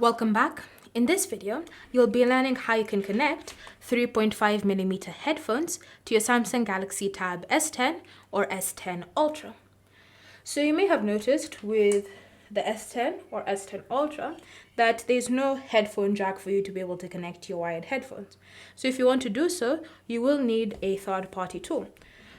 Welcome back. In this video, you'll be learning how you can connect 3.5mm headphones to your Samsung Galaxy Tab S10 or S10 Ultra. So you may have noticed with the S10 or S10 Ultra that there's no headphone jack for you to be able to connect your wired headphones. So if you want to do so, you will need a third-party tool.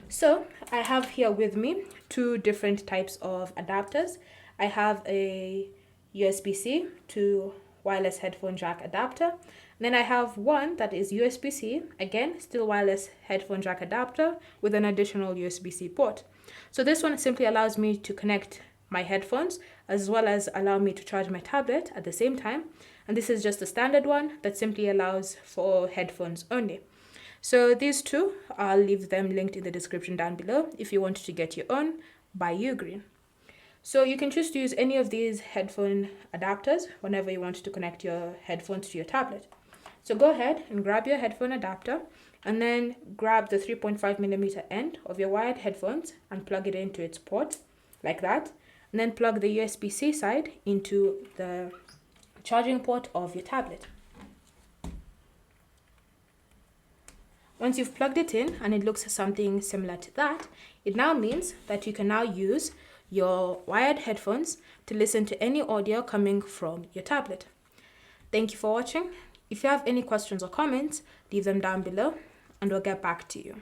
So I have here with me two different types of adapters. I have a USB-C to wireless headphone jack adapter. And then I have one that is USB-C, again, still wireless headphone jack adapter with an additional USB-C port. So this one simply allows me to connect my headphones as well as allow me to charge my tablet at the same time. And this is just a standard one that simply allows for headphones only. So these two, I'll leave them linked in the description down below if you want to get your own by Ugreen. So you can choose to use any of these headphone adapters whenever you want to connect your headphones to your tablet. So go ahead and grab your headphone adapter and then grab the 3.5mm end of your wired headphones and plug it into its port like that. And then plug the USB-C side into the charging port of your tablet. Once you've plugged it in and it looks something similar to that, it now means that you can now use your wired headphones to listen to any audio coming from your tablet. Thank you for watching. If you have any questions or comments, leave them down below and we'll get back to you.